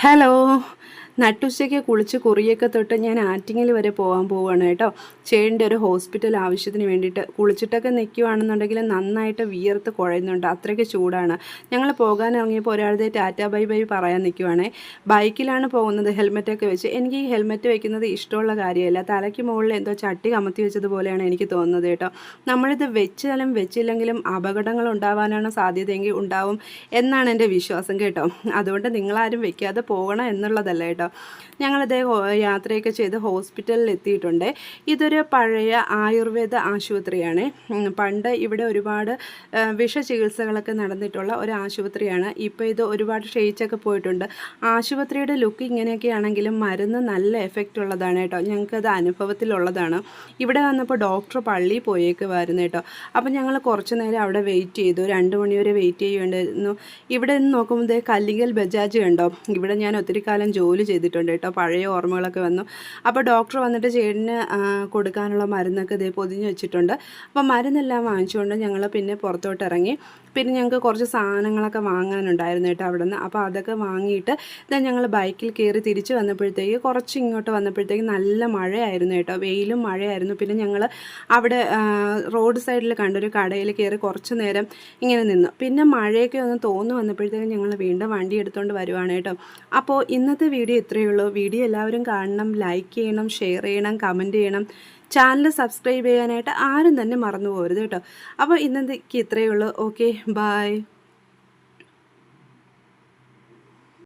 Hello. നട്ടുച്ചയ്ക്ക് കുളിച്ച് കുറിയൊക്കെ തൊട്ട് ഞാൻ ആറ്റിങ്ങൽ വരെ പോകാൻ പോവുകയാണ് കേട്ടോ. ചേട്ടൻ്റെ ഒരു ഹോസ്പിറ്റൽ ആവശ്യത്തിന് വേണ്ടിയിട്ട് കുളിച്ചിട്ടൊക്കെ നിൽക്കുകയാണെന്നുണ്ടെങ്കിൽ നന്നായിട്ട് വിയർത്ത് കുഴയുന്നുണ്ട്, അത്രയ്ക്ക് ചൂടാണ്. ഞങ്ങൾ പോകാൻ ഇറങ്ങിയപ്പോൾ ഒരാളുടെ ടാറ്റ ബൈ ബൈ പറയാൻ നിൽക്കുവാണേ. ബൈക്കിലാണ് പോകുന്നത്, ഹെൽമെറ്റൊക്കെ വെച്ച്. എനിക്ക് ഈ ഹെൽമെറ്റ് വെക്കുന്നത് ഇഷ്ടമുള്ള കാര്യമല്ല. തലയ്ക്ക് മുകളിൽ എന്തോ ചട്ടി കമത്തി വെച്ചതുപോലെയാണ് എനിക്ക് തോന്നുന്നത് കേട്ടോ. നമ്മളിത് വെച്ചാലും വെച്ചില്ലെങ്കിലും അപകടങ്ങൾ ഉണ്ടാവാനാണ് സാധ്യതയെങ്കിൽ ഉണ്ടാവും എന്നാണ് എൻ്റെ വിശ്വാസം കേട്ടോ. അതുകൊണ്ട് നിങ്ങളാരും വെക്കാതെ പോകണം എന്നുള്ളതല്ല കേട്ടോ. ഞങ്ങളിതേ യാത്രയൊക്കെ ചെയ്ത് ഹോസ്പിറ്റലിൽ എത്തിയിട്ടുണ്ട്. ഇതൊരു പഴയ ആയുർവേദ ആശുപത്രിയാണ്. പണ്ട് ഇവിടെ ഒരുപാട് വിഷചികിത്സകളൊക്കെ നടന്നിട്ടുള്ള ഒരു ആശുപത്രിയാണ്. ഇപ്പോൾ ഇത് ഒരുപാട് ക്ഷയിച്ചൊക്കെ പോയിട്ടുണ്ട്. ആശുപത്രിയുടെ ലുക്ക് ഇങ്ങനെയൊക്കെ ആണെങ്കിലും മരുന്ന് നല്ല എഫക്റ്റ് ഉള്ളതാണ് കേട്ടോ. ഞങ്ങൾക്കത് അനുഭവത്തിലുള്ളതാണ്. ഇവിടെ വന്നപ്പോൾ ഡോക്ടർ പള്ളിയിൽ പോയേക്കുമായിരുന്നു കേട്ടോ. അപ്പം ഞങ്ങൾ കുറച്ച് നേരം അവിടെ വെയിറ്റ് ചെയ്തു. 2 മണി വരെ വെയിറ്റ് ചെയ്യുന്നുണ്ടായിരുന്നു. ഇവിടെ നിന്ന് നോക്കുമ്പോൾ കല്ലിങ്കൽ ബജാജ് കണ്ടോ. ഇവിടെ ഞാൻ ഒത്തിരി കാലം ജോലി ചെയ്തിട്ടുണ്ട് കേട്ടോ. പഴയ ഓർമ്മകളൊക്കെ വന്നു. അപ്പോൾ ഡോക്ടർ വന്നിട്ട് ചേട്ടന് കൊടുക്കാനുള്ള മരുന്നൊക്കെ ഇതേ പൊതിഞ്ഞ് വെച്ചിട്ടുണ്ട്. അപ്പോൾ മരുന്നെല്ലാം വാങ്ങിച്ചുകൊണ്ട് ഞങ്ങൾ പിന്നെ പുറത്തോട്ട് ഇറങ്ങി. പിന്നെ ഞങ്ങൾക്ക് കുറച്ച് സാധനങ്ങളൊക്കെ വാങ്ങാനുണ്ടായിരുന്നു കേട്ടോ അവിടെ നിന്ന്. അപ്പോൾ അതൊക്കെ വാങ്ങിയിട്ട് ഇതാ ഞങ്ങൾ ബൈക്കിൽ കയറി തിരിച്ച് വന്നപ്പോഴത്തേക്ക് കുറച്ച് ഇങ്ങോട്ട് വന്നപ്പോഴത്തേക്ക് നല്ല മഴയായിരുന്നു കേട്ടോ. വെയിലും മഴയായിരുന്നു. പിന്നെ ഞങ്ങൾ അവിടെ റോഡ് സൈഡിൽ കണ്ടൊരു കടയിൽ കയറി കുറച്ച് നേരം ഇങ്ങനെ നിന്നു. പിന്നെ മഴയൊക്കെ ഒന്ന് തോന്നു വന്നപ്പോഴത്തേക്കും ഞങ്ങൾ വീണ്ടും വണ്ടി എടുത്തുകൊണ്ട് വരുവാണ് കേട്ടോ. അപ്പോൾ ഇന്നത്തെ വീഡിയോ ഇത്രയേ ഉള്ളൂ. വീഡിയോ എല്ലാവരും കാണണം, ലൈക്ക് ചെയ്യണം, ഷെയർ ചെയ്യണം, കമൻറ്റ് ചെയ്യണം. ചാനൽ സബ്സ്ക്രൈബ് ചെയ്യാനായിട്ട് ആരും തന്നെ മറന്നു പോകരുത് കേട്ടോ. അപ്പോൾ ഇന്നത്തേക്ക് ഇത്രയേ ഉള്ളൂ. Okay, by.